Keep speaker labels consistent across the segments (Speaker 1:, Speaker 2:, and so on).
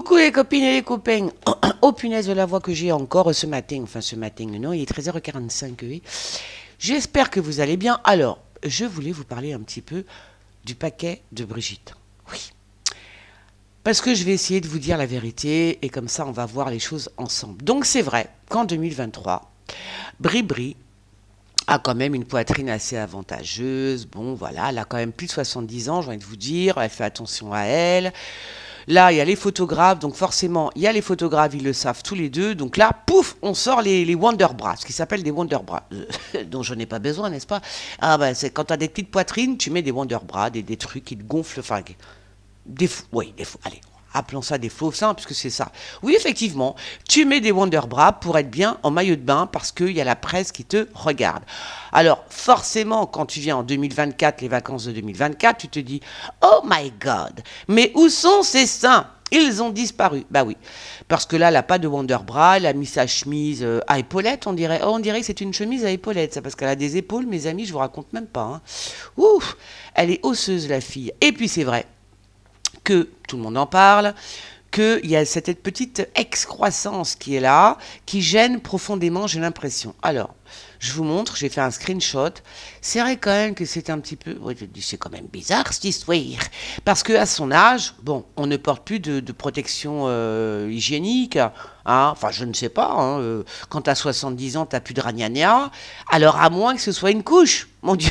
Speaker 1: Coucou les copines et les copains. Oh punaise de la voix que j'ai encore ce matin. Enfin ce matin, non, il est 13h45, oui. J'espère que vous allez bien. Alors, je voulais vous parler un petit peu du paquet de Brigitte. Oui. Parce que je vais essayer de vous dire la vérité et comme ça on va voir les choses ensemble. Donc c'est vrai qu'en 2023, Bri a quand même une poitrine assez avantageuse. Bon voilà, elle a quand même plus de 70 ans, j'ai envie de vous dire. Elle fait attention à elle. Là, il y a les photographes, donc forcément, il y a les photographes, ils le savent tous les deux. Donc là, pouf, on sort les Wonder Bras, ce qui s'appelle des Wonder Bras, dont je n'ai pas besoin, n'est-ce pas? Ah ben, c'est quand tu as des petites poitrines, tu mets des Wonder Bras, des trucs qui te gonflent, enfin, allez, appelons ça des faux seins, puisque c'est ça. Oui, effectivement, tu mets des Wonder Bras pour être bien en maillot de bain, parce qu'il y a la presse qui te regarde. Alors, forcément, quand tu viens en 2024, les vacances de 2024, tu te dis « Oh my God, mais où sont ces seins ? Ils ont disparu. » Bah oui, parce que là, elle n'a pas de Wonder Bra, elle a mis sa chemise à épaulettes, on dirait. Oh, on dirait que c'est une chemise à épaulettes, ça, parce qu'elle a des épaules, mes amis, je vous raconte même pas. Hein. Ouf, elle est osseuse, la fille. Et puis, c'est vrai que tout le monde en parle, qu'il y a cette petite excroissance qui est là, qui gêne profondément, j'ai l'impression. Alors, je vous montre, j'ai fait un screenshot. C'est vrai quand même que c'est un petit peu... Oui, je dis, c'est quand même bizarre cette histoire. Parce qu'à son âge, bon, on ne porte plus de protection hygiénique. Hein. Enfin, je ne sais pas. Hein, quand tu as 70 ans, tu n'as plus de ragnagna. Alors, à moins que ce soit une couche. Mon Dieu,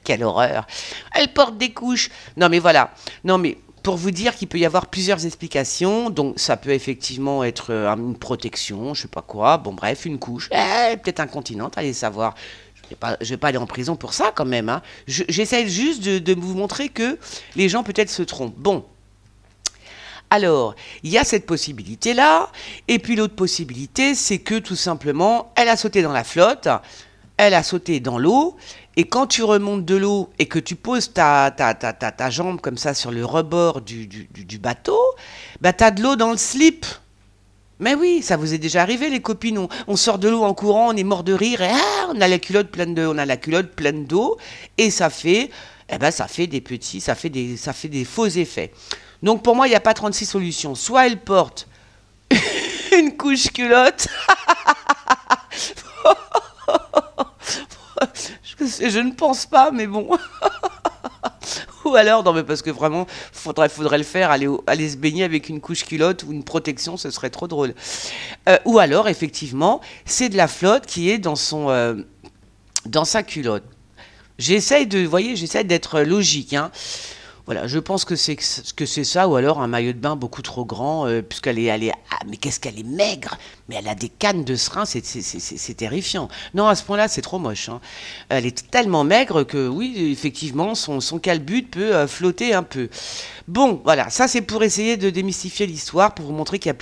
Speaker 1: quelle horreur. Elle porte des couches. Non, mais voilà. Non, mais... pour vous dire qu'il peut y avoir plusieurs explications, donc ça peut effectivement être une protection, je sais pas quoi, bon bref, une couche, peut-être incontinente, allez savoir. Je vais pas aller en prison pour ça quand même. Hein. J'essaie juste de vous montrer que les gens peut-être se trompent. Bon, alors, il y a cette possibilité-là, et puis l'autre possibilité, c'est que tout simplement, elle a sauté dans la flotte, elle a sauté dans l'eau, et quand tu remontes de l'eau et que tu poses ta jambe comme ça sur le rebord du bateau, bah tu as de l'eau dans le slip. Mais oui, ça vous est déjà arrivé les copines, on sort de l'eau en courant, on est mort de rire, et on a la culotte pleine d'eau, et ça fait, ça fait des faux effets. Donc pour moi, il n'y a pas 36 solutions. Soit elle porte une couche culotte, je ne pense pas, mais bon. Ou alors, non mais parce que vraiment, faudrait le faire, aller se baigner avec une couche culotte ou une protection, ce serait trop drôle. Ou alors, effectivement, c'est de la flotte qui est dans sa culotte. J'essaye d'être logique, hein. Voilà, je pense que c'est ça, ou alors un maillot de bain beaucoup trop grand, puisqu'elle est mais qu'est-ce qu'elle est maigre, mais elle a des cannes de serin, c'est terrifiant. Non, à ce point-là, c'est trop moche. Hein. Elle est tellement maigre que, oui, effectivement, son calbut peut flotter un peu. Bon, voilà, ça c'est pour essayer de démystifier l'histoire, pour vous montrer qu'il y a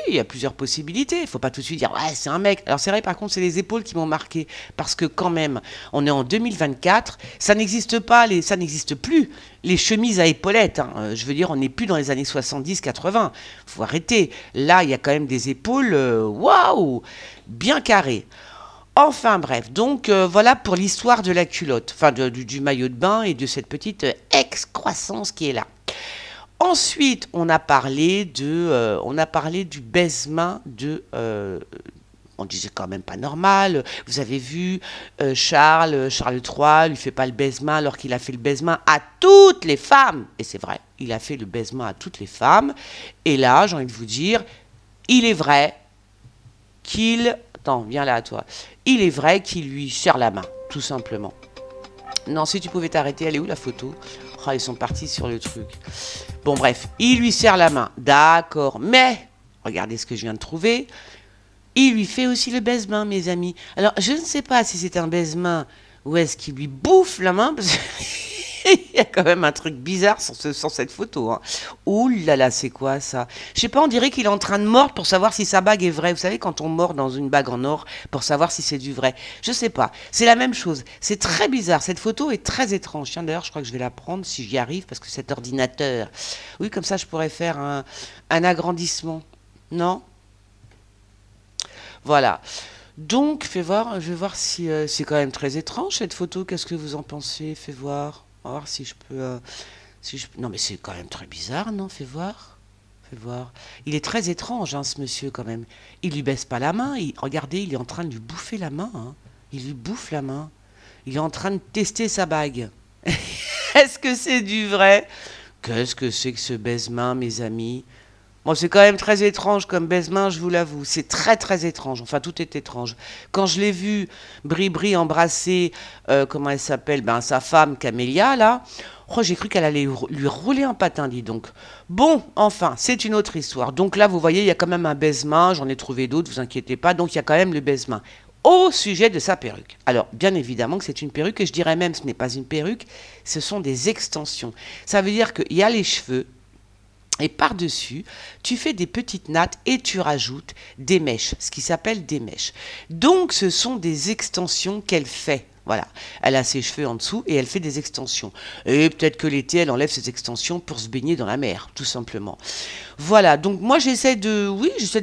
Speaker 1: il y a plusieurs possibilités. Il ne faut pas tout de suite dire, ouais, c'est un mec. Alors c'est vrai, par contre, c'est les épaules qui m'ont marqué, parce que quand même, on est en 2024, ça n'existe plus. Les chemises à épaulettes, hein. Je veux dire, on n'est plus dans les années 70-80. Faut arrêter. Là, il y a quand même des épaules, waouh, bien carrées. Enfin bref, donc voilà pour l'histoire de la culotte, enfin du maillot de bain et de cette petite excroissance qui est là. Ensuite, on a parlé du baise-main on disait quand même pas normal. Vous avez vu Charles III lui fait pas le baise-main alors qu'il a fait le baise-main à toutes les femmes. Et c'est vrai, il a fait le baise-main à toutes les femmes. Et là, j'ai envie de vous dire, il est vrai qu'il... Attends, viens là, toi. Il est vrai qu'il lui serre la main, tout simplement. Non, si tu pouvais t'arrêter, elle est où la photo? Oh, ils sont partis sur le truc. Bon, bref, il lui serre la main. D'accord, mais, regardez ce que je viens de trouver. Il lui fait aussi le baise-main, mes amis. Alors, je ne sais pas si c'est un baise-main ou est-ce qu'il lui bouffe la main, parce qu'il y a quand même un truc bizarre sur cette photo. Hein. Ouh là là, c'est quoi ça? Je sais pas, on dirait qu'il est en train de mordre pour savoir si sa bague est vraie. Vous savez, quand on mord dans une bague en or pour savoir si c'est du vrai. Je sais pas. C'est la même chose. C'est très bizarre. Cette photo est très étrange. Tiens, d'ailleurs, je crois que je vais la prendre si j'y arrive, parce que cet ordinateur... Oui, comme ça, je pourrais faire un agrandissement. Non? Voilà. Donc, fais voir, je vais voir si c'est quand même très étrange cette photo. Qu'est-ce que vous en pensez? Fais voir. On va voir si je peux. Non, mais c'est quand même très bizarre, non? Fais voir. fais voir. Il est très étrange, hein, ce monsieur, quand même. Il lui baisse pas la main. Regardez, il est en train de lui bouffer la main, hein. Il lui bouffe la main. Il est en train de tester sa bague. Est-ce que c'est du vrai? Qu'est-ce que c'est que ce baise-main, mes amis? Bon, c'est quand même très étrange comme baise-main, je vous l'avoue. C'est très très étrange. Enfin, tout est étrange. Quand je l'ai vu, Bri-Bri embrasser, comment elle s'appelle? Ben, sa femme, Camélia, là. Oh, j'ai cru qu'elle allait lui rouler un patin, dis donc. Bon, enfin, c'est une autre histoire. Donc là, vous voyez, il y a quand même un baise-main. J'en ai trouvé d'autres, vous inquiétez pas. Donc il y a quand même le baise-main. Au sujet de sa perruque. Alors, bien évidemment que c'est une perruque, et je dirais même ce n'est pas une perruque, ce sont des extensions. Ça veut dire qu'il y a les cheveux, et par-dessus, tu fais des petites nattes et tu rajoutes des mèches, ce qui s'appelle des mèches. Donc, ce sont des extensions qu'elle fait. Voilà, elle a ses cheveux en dessous et elle fait des extensions. Et peut-être que l'été, elle enlève ses extensions pour se baigner dans la mer, tout simplement. Voilà, donc moi j'essaie de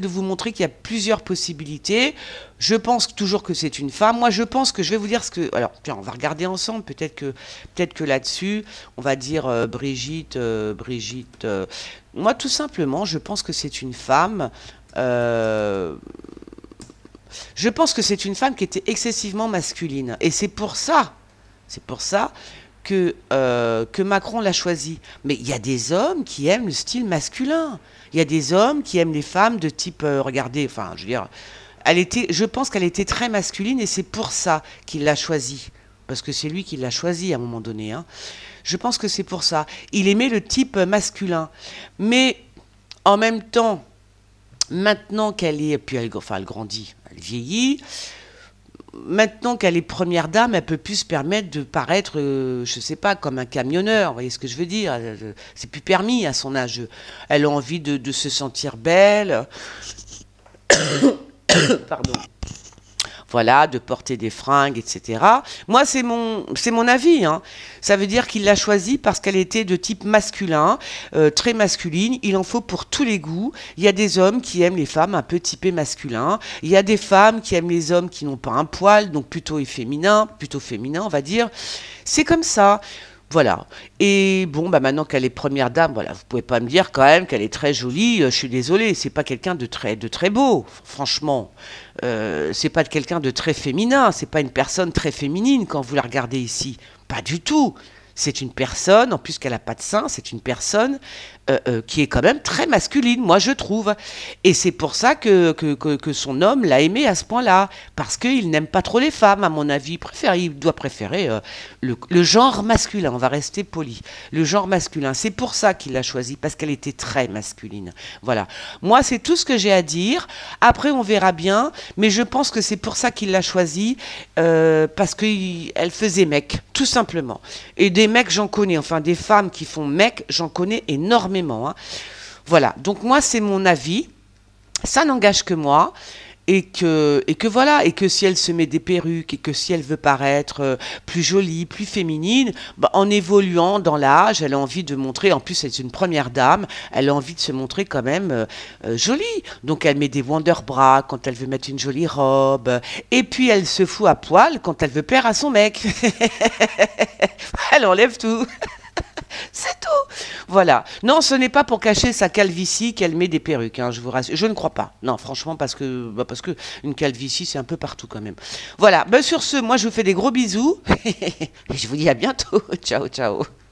Speaker 1: vous montrer qu'il y a plusieurs possibilités. Je pense toujours que c'est une femme. Moi je pense que je vais vous dire ce que... Alors, tiens, on va regarder ensemble, peut-être que là-dessus, on va dire Brigitte... moi tout simplement, je pense que c'est une femme... Je pense que c'est une femme qui était excessivement masculine. Et c'est pour ça que Macron l'a choisie. Mais il y a des hommes qui aiment le style masculin. Il y a des hommes qui aiment les femmes de type, regardez, enfin, je veux dire, je pense qu'elle était très masculine et c'est pour ça qu'il l'a choisie. Parce que c'est lui qui l'a choisie à un moment donné, hein. Je pense que c'est pour ça. Il aimait le type masculin. Mais en même temps, maintenant qu'elle est, puis elle grandit, elle vieillit. Maintenant qu'elle est première dame, elle peut plus se permettre de paraître, je sais pas, comme un camionneur. Vous voyez ce que je veux dire? C'est plus permis à son âge. Elle a envie de se sentir belle. Pardon. Voilà, de porter des fringues, etc. Moi, c'est mon avis, hein. Ça veut dire qu'il l'a choisie parce qu'elle était de type masculin, très masculine. Il en faut pour tous les goûts. Il y a des hommes qui aiment les femmes un peu typées masculins. Il y a des femmes qui aiment les hommes qui n'ont pas un poil, donc plutôt féminin, on va dire. C'est comme ça. Voilà. Et bon, bah maintenant qu'elle est première dame, voilà, vous pouvez pas me dire quand même qu'elle est très jolie. Je suis désolée, c'est pas quelqu'un de très beau, franchement. C'est pas quelqu'un de très féminin. C'est pas une personne très féminine quand vous la regardez ici. Pas du tout. C'est une personne, en plus qu'elle n'a pas de sein, c'est une personne qui est quand même très masculine, moi je trouve. Et c'est pour ça que son homme l'a aimée à ce point-là. Parce qu'il n'aime pas trop les femmes, à mon avis. Il doit préférer le genre masculin, on va rester poli. Le genre masculin, c'est pour ça qu'il l'a choisie, parce qu'elle était très masculine. Voilà. Moi, c'est tout ce que j'ai à dire. Après, on verra bien. Mais je pense que c'est pour ça qu'il l'a choisie, parce qu'elle faisait mec, tout simplement. Et des mecs, j'en connais. Enfin, des femmes qui font mec, j'en connais énormément. Hein. Voilà, donc moi c'est mon avis, ça n'engage que moi, et que voilà, et que si elle se met des perruques, et que si elle veut paraître plus jolie, plus féminine, bah, en évoluant dans l'âge, elle a envie de montrer, en plus c'est une première dame, elle a envie de se montrer quand même jolie, donc elle met des wonder bras quand elle veut mettre une jolie robe, et puis elle se fout à poil quand elle veut plaire à son mec, elle enlève tout. C'est tout. Voilà. Non, ce n'est pas pour cacher sa calvitie qu'elle met des perruques, hein, je vous rassure. Je ne crois pas. Non, franchement, parce que une calvitie, c'est un peu partout quand même. Voilà. Ben, sur ce, moi, je vous fais des gros bisous. Et je vous dis à bientôt. Ciao, ciao.